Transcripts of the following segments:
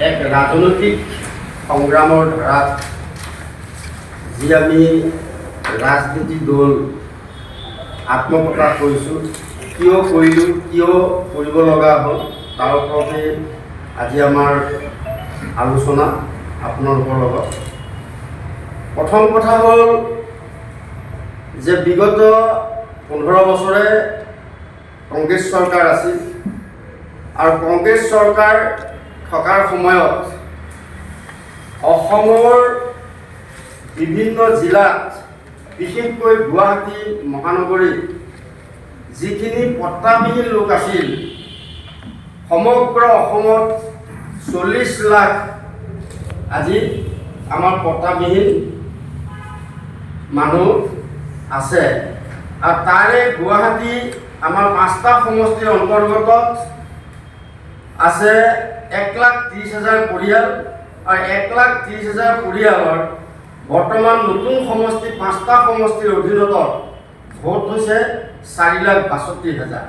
এক ৰাজনৈতিক সংগ্ৰামৰ ধাৰাত যি আমি ৰাজনীতি দল আত্মপ্ৰকাশ কৰিছোঁ, কিয় কৰিলোঁ, কিয় কৰিব লগা হ'ল, তাৰ ওপৰতে আজি আমাৰ আলোচনা আপোনালোকৰ লগত। প্ৰথম কথা হ'ল যে বিগত 15 বছৰে কংগ্ৰেছ চৰকাৰ আছিল আৰু কংগ্ৰেছ চৰকাৰ থকাৰ সময়ত অসমৰ বিভিন্ন জিলাত, বিশেষকৈ গুৱাহাটী মহানগৰীত যিখিনি পট্টাবিহীন লোক আছিল, সমগ্ৰ অসমত 40 লাখ আজি আমাৰ পট্টাবিহীন মানুহ আছে। আৰু তাৰে গুৱাহাটী আমাৰ 5টা সমষ্টিৰ অন্তৰ্গত আছে 1,30,000 পৰিয়াল, আৰু 1,30,000 পৰিয়ালৰ বৰ্তমান নতুন সমষ্টি 5টা সমষ্টিৰ অধীনত ভোট হৈছে 4,62,000।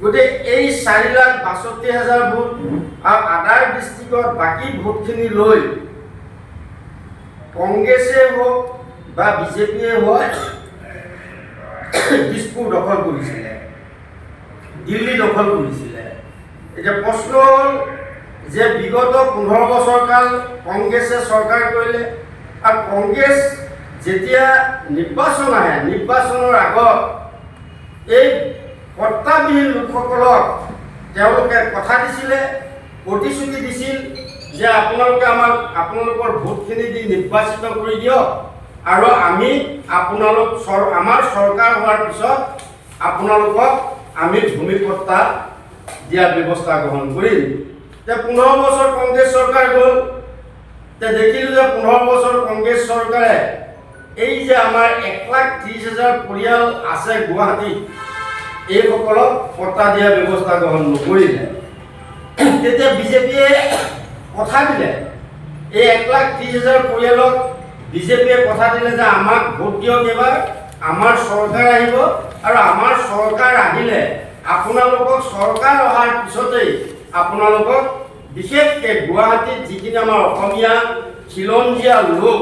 গতিকে এই 4,62,000 ভোট আৰু আদাৰ ডিষ্ট্ৰিক্টত বাকী ভোটখিনি লৈ কংগ্ৰেছে হওক বা বিজেপিয়ে হওক দিছপুৰ দখল কৰিছিলে, দিল্লী দখল কৰিছিলে। এতিয়া প্ৰশ্ন হ'ল যে বিগত 15 বছৰ কাল কংগ্ৰেছে চৰকাৰ কৰিলে, আৰু কংগ্ৰেছ যেতিয়া নিৰ্বাচন আহে, নিৰ্বাচনৰ আগত এই পট্টাবিহীন লোকসকলক তেওঁলোকে কথা দিছিলে, প্ৰতিশ্ৰুতি দিছিল যে আপোনালোকে আপোনালোকৰ ভোটখিনি দি নিৰ্বাচিত কৰি দিয়ক, আৰু আমি আমাৰ চৰকাৰ হোৱাৰ পিছত আপোনালোকক আমি ভূমিপট্টা দিয়াৰ ব্যৱস্থা গ্ৰহণ কৰিম। এতিয়া 15 বছৰ কংগ্ৰেছ চৰকাৰ গ'ল, এতিয়া দেখিলোঁ যে 15 বছৰ কংগ্ৰেছ চৰকাৰে এই যে আমাৰ 1,30,000 পৰিয়াল আছে গুৱাহাটীত, এইসকলক পট্টা দিয়াৰ ব্যৱস্থা গ্ৰহণ নকৰিলে। তেতিয়া বিজেপিয়ে কথা দিলে, এই 1,30,000 পৰিয়ালক বিজেপিয়ে কথা দিলে যে আমাক ভোট দিয়ক, এবাৰ আমাৰ চৰকাৰ আহিব, আৰু আমাৰ চৰকাৰ আহিলে আপোনালোকক চৰকাৰ অহাৰ পিছতেই আপোনালোকক বিশেষকৈ গুৱাহাটীত যিখিনি আমাৰ অসমীয়া খিলঞ্জীয়া লোক,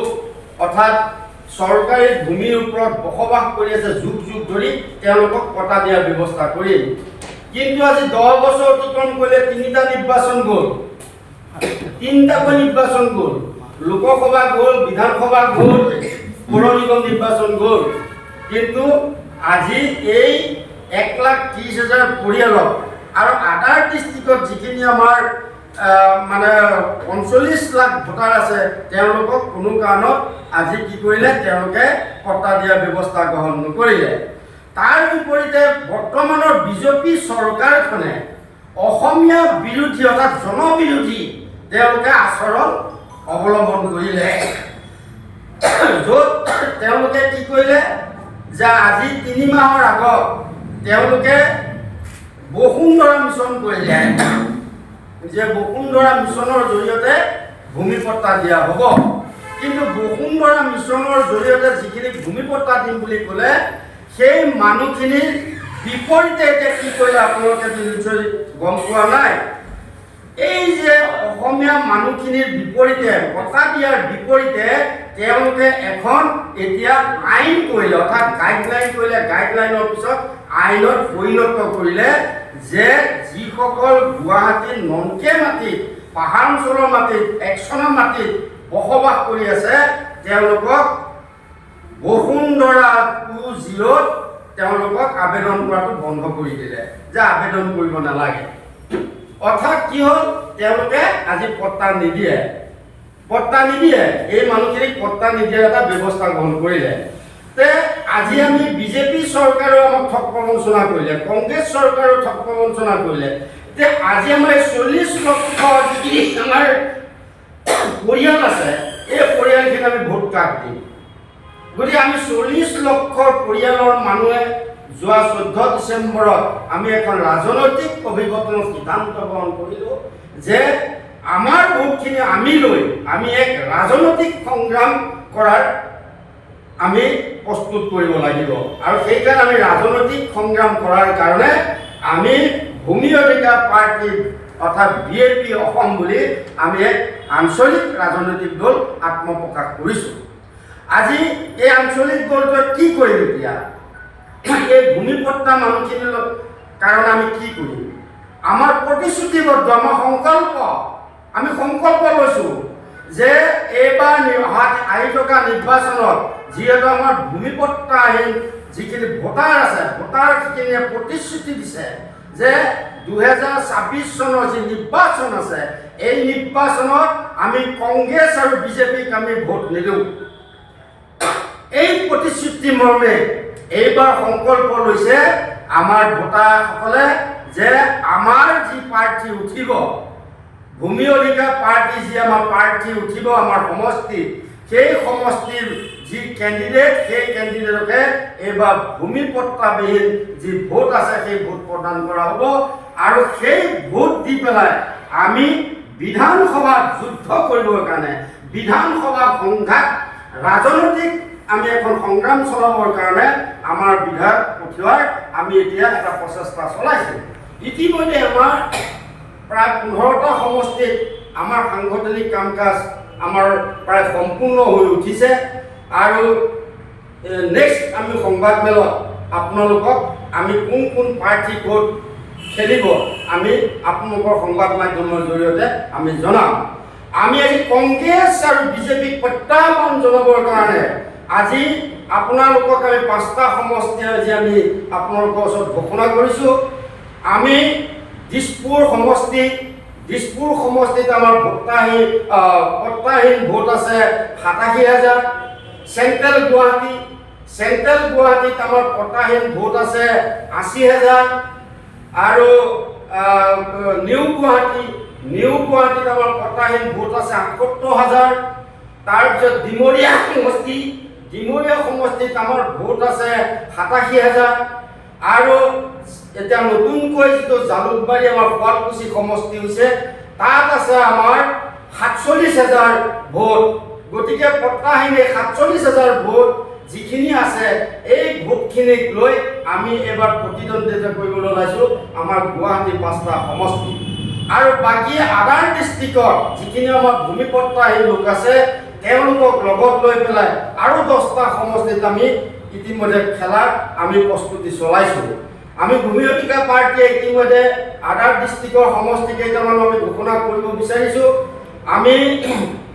অৰ্থাৎ চৰকাৰী ভূমিৰ ওপৰত বসবাস কৰি আছে যুগ যুগ ধৰি, তেওঁলোকক পট্টা দিয়াৰ ব্যৱস্থা কৰিম। কিন্তু আজি 10 বছৰ অতিক্ৰম কৰিলে 3টা নিৰ্বাচন গ'ল, 3টাকৈ নিৰ্বাচন গ'ল, লোকসভা গ'ল, বিধানসভা গ'ল, পৌৰ নিগম নিৰ্বাচন গ'ল, কিন্তু আজি এই 1,30,000 পৰিয়ালক আৰু আদাৰ ডিষ্ট্ৰিক্টত যিখিনি আমাৰ মানে 45 লাখ ভোটাৰ আছে, তেওঁলোকক কোনো কাৰণত আজি কি কৰিলে, তেওঁলোকে পট্টা দিয়াৰ ব্যৱস্থা গ্ৰহণ নকৰিলে। তাৰ বিপৰীতে বৰ্তমানৰ বিজেপি চৰকাৰখনে অসমীয়া বিৰোধী অৰ্থাৎ জনবিৰোধী তেওঁলোকে আচৰণ অৱলম্বন কৰিলে, য'ত তেওঁলোকে কি কৰিলে যে আজি 3 মাহৰ আগত তেওঁলোকে বসুন্ধৰা মিছন কৰিলে, যে বসুন্ধৰা মিছনৰ জৰিয়তে ভূমিপট্টা দিয়া হ'ব। কিন্তু বসুন্ধৰা মিছনৰ জৰিয়তে যিখিনি ভূমিপট্টা দিম বুলি ক'লে, সেই মানুহখিনিৰ বিপৰীতে এতিয়া কি কৰিলে আপোনালোকে নিশ্চয় গম পোৱা নাই। এই যে অসমীয়া মানুহখিনিৰ বিপৰীতে পট্টা দিয়াৰ বিপৰীতে তেওঁলোকে এখন এতিয়া আইন কৰিলে, অৰ্থাৎ গাইডলাইন কৰিলে, গাইডলাইনৰ পিছত আইনত পৰিণত কৰিলে যে যিসকল গুৱাহাটীৰ নংকে মাটিত, পাহাৰ অঞ্চলৰ মাটিত, একচনা মাটিত বসবাস কৰি আছে, তেওঁলোকক বসুন্ধৰা 2.0ত তেওঁলোকক আবেদন কৰাটো বন্ধ কৰি দিলে, যে আবেদন কৰিব নালাগে। অৰ্থাৎ কি হ'ল, তেওঁলোকে আজি পট্টা নিদিয়ে, এই মানুহখিনিক পট্টা নিদিয়াৰ এটা ব্যৱস্থা গ্ৰহণ কৰিলে। তে আজি আমি বিজেপি চৰকাৰেও আমাক ঠগ প্ৰবঞ্চনা কৰিলে, কংগ্ৰেছ চৰকাৰেও ঠগ প্ৰবঞ্চনা কৰিলে। তে আজি আমাৰ 40 লক্ষ যিখিনি আমাৰ পৰিয়াল আছে, এই পৰিয়ালখিনি আমি ভোট কাক দিম? গতিকে আমি 40 লক্ষ পৰিয়ালৰ মানুহে যোৱা 14 ডিচেম্বৰত আমি এখন ৰাজনৈতিক অভিৱৰ্তনৰ সিদ্ধান্ত গ্ৰহণ কৰিলোঁ যে আমাৰ ভোটখিনি আমি লৈ আমি এক ৰাজনৈতিক সংগ্ৰাম কৰাৰ আমি প্ৰস্তুত কৰিব লাগিব। আৰু সেইকাৰণে আমি ৰাজনৈতিক সংগ্ৰাম কৰাৰ কাৰণে আমি ভূমি অধিকাৰ পাৰ্টি অৰ্থাৎ বিজেপি অসম বুলি আমি এক আঞ্চলিক ৰাজনৈতিক দল আত্মপ্ৰকাশ কৰিছোঁ। আজি এই আঞ্চলিক দলটোৱে কি কৰিম? এতিয়া এই ভূমিপট্টা মানুহখিনিৰ কাৰণে আমি কি কৰিম? আমাৰ প্ৰতিশ্ৰুতিবদ্ধ, আমাৰ সংকল্প, আমি সংকল্প লৈছোঁ যে এইবাৰ আহি থকা নিৰ্বাচনত যিহেতু আমাৰ ভূমিপট্টাহীন যিখিনি ভোটাৰ আছে, ভোটাৰখিনিয়ে প্ৰতিশ্ৰুতি দিছে যে 2026 চনৰ যি নিৰ্বাচন আছে, এই নিৰ্বাচনত আমি কংগ্ৰেছ আৰু বিজেপিক আমি ভোট নিদিওঁ। এই প্ৰতিশ্ৰুতি মৰ্মে এইবাৰ সংকল্প লৈছে আমাৰ ভোটাৰসকলে যে আমাৰ যি প্ৰাৰ্থী উঠিব, ভূমি অধিকাৰ পাৰ্টি যি আমাৰ প্ৰাৰ্থী উঠিব আমাৰ সমষ্টিত, সেই সমষ্টিৰ যি কেণ্ডিডেট, সেই কেণ্ডিডেটকে এইবাৰ ভূমিপট্টাবিহীন যি ভোট আছে সেই ভোট প্ৰদান কৰা হ'ব। আৰু সেই ভোট দি পেলাই আমি বিধানসভাত যুদ্ধ কৰিবৰ কাৰণে, বিধানসভা সংঘাত ৰাজনৈতিক আমি এখন সংগ্ৰাম চলাবৰ কাৰণে আমাৰ বিধায়ক পঠিওৱাৰ আমি এতিয়া এটা প্ৰচেষ্টা চলাইছোঁ। ইতিমধ্যে আমাৰ প্ৰায় 15টা সমষ্টিত আমাৰ সাংগঠনিক কাম কাজ আমাৰ প্ৰায় সম্পূৰ্ণ হৈ উঠিছে। আৰু নেক্সট আমি সংবাদ মেলত আপোনালোকক আমি কোন কোন প্ৰাৰ্থী ক'ত খেলিব আমি আপোনালোকৰ সংবাদ মাধ্যমৰ জৰিয়তে আমি জনাম। আমি আজি কংগ্ৰেছ আৰু বিজেপিক প্ৰত্যাহ্বান জনাবৰ কাৰণে আজি আপোনালোকক আমি 5টা সমষ্টি আজি আমি আপোনালোকৰ ওচৰত ঘোষণা কৰিছোঁ। আমি দিছপুৰ সমষ্টিত আমাৰ পট্টাহীন ভোট আছে 87,000। চেণ্ট্ৰেল গুৱাহাটীত আমাৰ পট্টাহীন ভোট আছে 80,000। আৰু নিউ গুৱাহাটীত আমাৰ পট্টাহীন ভোট আছে 78,000। তাৰপিছত ডিমৰীয়া সমষ্টিত আমাৰ ভোট আছে 87,000। আৰু এতিয়া নতুনকৈ যিটো জালুকবাৰী আমাৰ শুৱালকুছি সমষ্টি হৈছে, তাত আছে আমাৰ 47,000 ভোট। গতিকে পট্টাহীন 47,000 ভোট যিখিনি আছে, এই ভোটখিনিক লৈ আমি এবাৰ প্ৰতিদ্বন্দ্বিতা কৰিবলৈ ওলাইছোঁ আমাৰ গুৱাহাটী 5টা সমষ্টি। আৰু বাকী আদাৰ ডিষ্ট্ৰিক্টত যিখিনি আমাৰ ভূমিপট্টাহীন লোক আছে, তেওঁলোকক লগত লৈ পেলাই আৰু 10টা সমষ্টিত আমি ইতিমধ্যে খেলাৰ আমি প্ৰস্তুতি চলাইছোঁ। আমি ভূমি অধিকাৰ পাৰ্টীয়ে ইতিমধ্যে আদাৰ ডিষ্ট্ৰিক্টৰ সমষ্টি কেইটামান আমি ঘোষণা কৰিব বিচাৰিছোঁ। আমি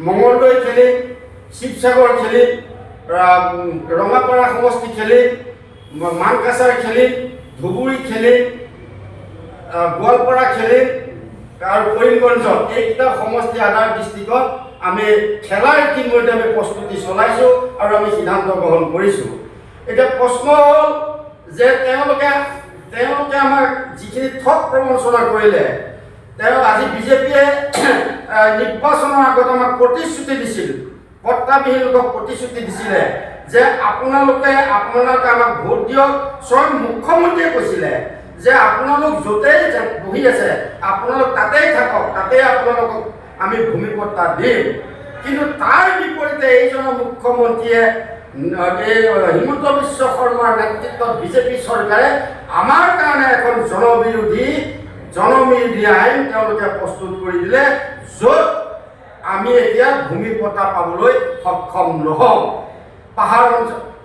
মঙলদৈ খেলিম, শিৱসাগৰ খেলিম, ৰঙাপাৰা সমষ্টি খেলিম, মানকাছাৰ খেলিম, ধুবুৰী খেলিম, গোৱালপাৰা খেলিম আৰু কৰিমগঞ্জত এইকেইটা সমষ্টি আদাৰ ডিষ্ট্ৰিক্টত আমি খেলাৰ ইতিমধ্যে আমি প্ৰস্তুতি চলাইছোঁ আৰু আমি সিদ্ধান্ত গ্ৰহণ কৰিছোঁ। এতিয়া প্ৰশ্ন হ'ল যে তেওঁলোকে আমাক যিখিনি ঠগ প্ৰবঞ্চনা কৰিলে, আজি বিজেপিয়ে নিৰ্বাচনৰ আগত আমাক প্ৰতিশ্ৰুতি দিছিল, পট্টাবিহীন লোকক প্ৰতিশ্ৰুতি দিছিলে যে আপোনালোকে আমাক ভোট দিয়ক। স্বয়ং মুখ্যমন্ত্ৰীয়ে কৈছিলে যে আপোনালোক য'তেই বহি আছে আপোনালোক তাতেই থাকক, তাতেই আপোনালোকক আমি ভূমিপট্টা দিম। কিন্তু তাৰ বিপৰীতে এইজন মুখ্যমন্ত্ৰীয়ে হিমন্ত বিশ্ব শৰ্মাৰ নেতৃত্বত বিজেপি চৰকাৰে আমাৰ কাৰণে এখন জনবিৰোধী আইন তেওঁলোকে প্ৰস্তুত কৰি দিলে, য'ত আমি এতিয়া ভূমিপট্টা পাবলৈ সক্ষম নহওঁ।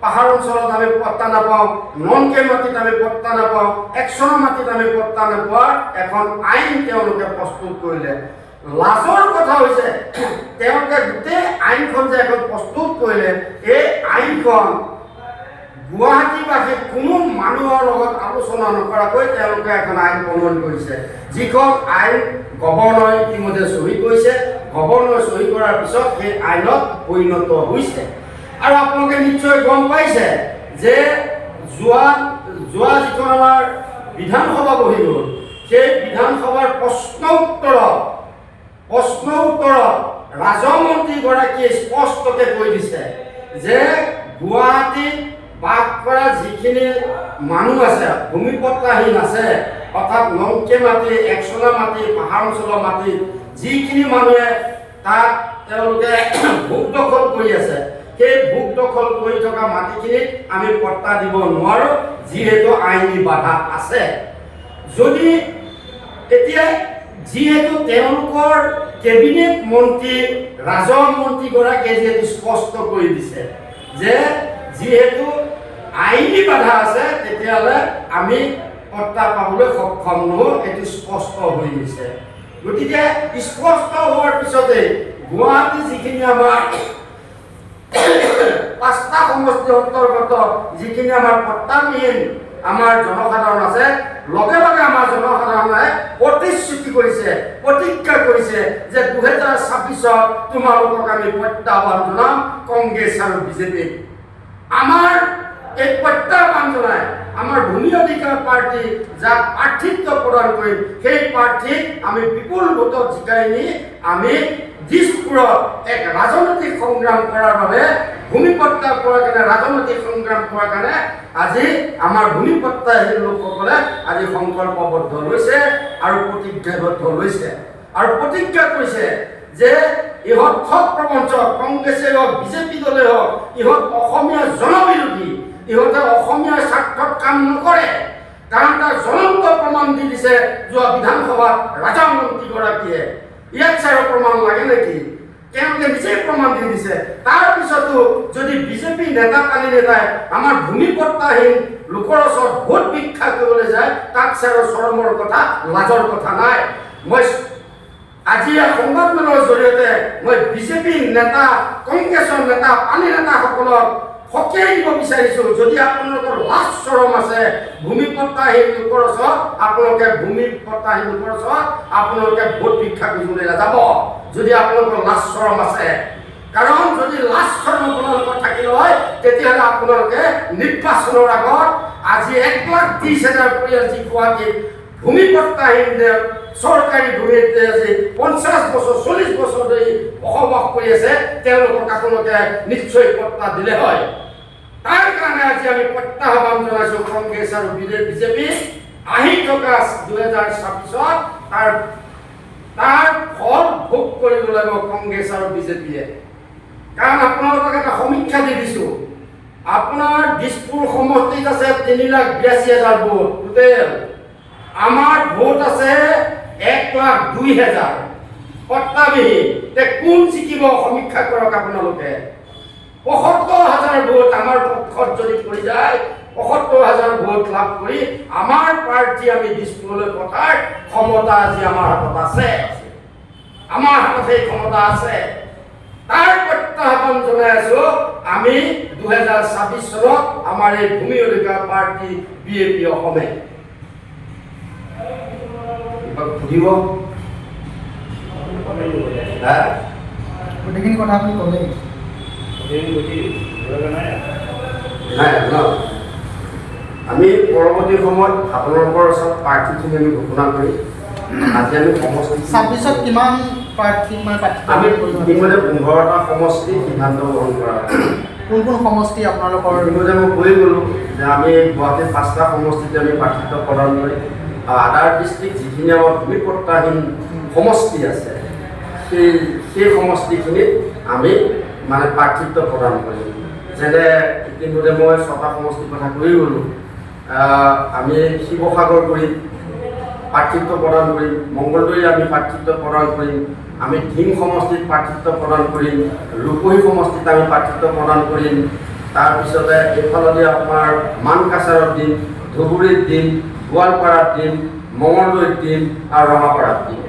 পাহাৰ অঞ্চলত আমি পট্টা নাপাওঁ, নন-কে মাটিত আমি পট্টা নাপাওঁ, একচনৰ মাটিত আমি পট্টা নোপোৱাৰ এখন আইন তেওঁলোকে প্ৰস্তুত কৰিলে। লাজৰ কথা হৈছে তেওঁলোকে গোটেই আইনখন যে এখন প্ৰস্তুত কৰিলে, এই আইনখন গুৱাহাটীবাসী কোনো মানুহৰ লগত আলোচনা নকৰাকৈ তেওঁলোকে এখন আইন প্ৰণয়ন কৰিছে, যিখন আইন গভৰ্ণৰে ইতিমধ্যে চহী কৰিছে। গভৰ্ণৰে চহী কৰাৰ পিছত সেই আইনত পৰিণত হৈছে। আৰু আপোনালোকে নিশ্চয় গম পাইছে যে যোৱা যিখন আমাৰ বিধানসভা বহি গ'ল, সেই বিধানসভাৰ প্ৰশ্ন উত্তৰত ৰাজমন্ত্ৰীগৰাকীয়ে স্পষ্টকৈ কৈ দিছে যে গুৱাহাটীত বাস কৰা যিখিনি মানুহ আছে, ভূমিপট্টাহীন আছে, অৰ্থাৎ নন-কে মাটি, একচনা মাটি, পাহাৰ অঞ্চলৰ মাটি, যিখিনি মানুহে তাত তেওঁলোকে ভোগ দখল কৰি আছে, সেই ভোগ দখল কৰি থকা মাটিখিনিত আমি পট্টা দিব নোৱাৰোঁ, যিহেতু আইনী বাধা আছে। যদি এতিয়া যিহেতু তেওঁলোকৰ কেবিনেট মন্ত্ৰী ৰাজহ মন্ত্ৰীগৰাকীয়ে যিহেতু স্পষ্ট কৰি দিছে যে যিহেতু আইনী বাধা আছে তেতিয়াহ'লে আমি পট্টা পাবলৈ সক্ষম নহওঁ, এইটো স্পষ্ট হৈ গৈছে। গতিকে স্পষ্ট হোৱাৰ পিছতে গুৱাহাটী যিখিনি আমাৰ 5টা সমষ্টিৰ অন্তৰ্গত যিখিনি আমাৰ পট্টাবিহীন আমাৰ জনসাধাৰণ আছে, লগে লগে আমাৰ জনসাধাৰণে প্ৰতিশ্ৰুতি কৰিছে, প্ৰতিজ্ঞা কৰিছে যে 2026 তোমালোকক আমি প্ৰত্যাহ্বান জনাম কংগ্ৰেছ আৰু বিজেপিক। আমাৰ এই প্ৰত্যাহ্বান জনাই আমাৰ ভূমি অধিকাৰ পাৰ্টি যাক প্ৰাৰ্থিত্ব প্ৰদান কৰিম, সেই প্ৰাৰ্থীক আমি বিপুল ভোটত জিকাই নি আমি দিছপুৰত এক ৰাজনৈতিক সংগ্ৰাম কৰাৰ বাবে ভূমি পট্টা পোৱাৰ কাৰণে ৰাজনৈতিক সংগ্ৰাম কৰাৰ কাৰণে আজি আমাৰ ভূমি পট্টাহীন লোকসকলে আজি সংকল্পবদ্ধ লৈছে আৰু প্ৰতিজ্ঞাবদ্ধ লৈছে আৰু প্ৰতিজ্ঞা কৰিছে যে ইহঁত ঠগ প্ৰবঞ্চক, কংগ্ৰেছে হওক বিজেপি দলে হওক, ইহঁত অসমীয়া জনবিৰোধী, ইহঁতে অসমীয়াৰ স্বাৰ্থত কাম নকৰে। কাৰণ তাৰ জ্বলন্ত প্ৰমাণ দি দিছে যোৱা বিধানসভাত ৰাজহ মন্ত্ৰীগৰাকীয়ে। ইয়াত চাৰ প্ৰমাণ লাগে নেকি? তেওঁলোকে নিজেই প্ৰমাণ দি দিছে। তাৰপিছতো যদি বিজেপি নেতা কালি নেতাই আমাৰ ভূমি পট্টাহীন লোকৰ ওচৰত ভোট ভিক্ষা কৰিবলৈ যায়, তাত চাৰ চৰমৰ কথা, লাজৰ কথা নাই। মই আজি সংবাদমেলৰ জৰিয়তে মই বিজেপি নেতা, কংগ্ৰেছৰ নেতা, পানী নেতাসকলক সকীয়াই দিব বিচাৰিছো, যদি আপোনালোকৰ লাজ চৰম আছে ভূমি পট্টাহীন লোকৰ ওচৰত, আপোনালোকে ভূমি পট্টাহীন লোকৰ ওচৰত আপোনালোকে ভোট ভিক্ষা কৰিবলৈ নাযাব, যদি আপোনালোকৰ লাজ চৰম আছে। কাৰণ যদি লাজ চৰম আপোনালোকৰ থাকিল হয় তেতিয়াহ'লে আপোনালোকে নিৰ্বাচনৰ আগত আজি 1,30,000 পৰিয়াল যি গুৱাহাটীত ভূমি পট্টাহীন চৰকাৰী ভূমিত আজি 50 বছৰ 40 বছৰ ধৰি বসবাস কৰি আছে, তেওঁলোকক আপোনালোকে নিশ্চয় পট্টা দিলে হয়। তাৰ কাৰণে আজি আমি প্ৰত্যাহ্বান জনাইছো কংগ্ৰেছ আৰু বিজেপি, আহি থকা 2026 তাৰ ফল ভোগ কৰিব লাগিব কংগ্ৰেছ আৰু বিজেপিয়ে। কাৰণ আপোনালোকক এটা সমীক্ষা দি দিছো, আপোনাৰ দিছপুৰ সমষ্টিত আছে 3,82,000 ভোট টোটেল, আমাৰ ভোট আছে 1,02,000 পট্টাবিহীন। কোন জিকিব সমীক্ষা কৰক আপোনালোকে। 75,000 ভোট আমাৰ পক্ষত যদি পৰি যায়, 75,000 ভোট লাভ কৰি আমাৰ প্ৰাৰ্থী আমি দিছপুৰলৈ পঠাৰ ক্ষমতা আজি আমাৰ হাতত আছে, আমাৰ হাতত সেই ক্ষমতা আছে। তাৰ প্ৰত্যাহ্বান জনাই আছো আমি 2026 চনত আমাৰ এই ভূমি অধিকাৰ পাৰ্টি বিএপি অসমে সুধিব গোটেইখিনি কথা আপুনি ক'লেই আমি পৰৱৰ্তী সময়ত আপোনালোকৰ ওচৰত প্ৰাৰ্থীখিনি আমি ঘোষণা কৰি আজি আমি সমষ্টি 26ত কিমান প্ৰাৰ্থী আমি ইতিমধ্যে 15টা সমষ্টি সিদ্ধান্ত গ্ৰহণ কৰা কোন কোন সমষ্টি আপোনালোকৰ? ইতিমধ্যে মই কৈ গ'লোঁ যে আমি গুৱাহাটীৰ 5টা সমষ্টিতে আমি প্ৰাৰ্থিত্ব প্ৰদান কৰিম আৰু আদাৰ ডিষ্ট্ৰিক্ট যিখিনি আমাৰ ভূমি পট্টাহীন সমষ্টি আছে সেই সমষ্টিখিনিত আমি মানে প্ৰাৰ্থিত্ব প্ৰদান কৰিম। যেনে ইতিমধ্যে মই 6টা সমষ্টিৰ কথা কৈ গ'লোঁ। আমি শিৱসাগৰ কৰিম, প্ৰাৰ্থিত্ব প্ৰদান কৰিম, মংগলদৈ আমি প্ৰাৰ্থিত্ব প্ৰদান কৰিম, আমি ধিং সমষ্টিত প্ৰাৰ্থিত্ব প্ৰদান কৰিম, ৰূপহী সমষ্টিত আমি প্ৰাৰ্থিত্ব প্ৰদান কৰিম, তাৰপিছতে এইফালে আপোনাৰ মানকাছাৰত দিম, ধুবুৰীত দিম, গোৱালপাৰাত দিম, মঙলদৈত দিম আৰু ৰঙাপাৰাত দিম।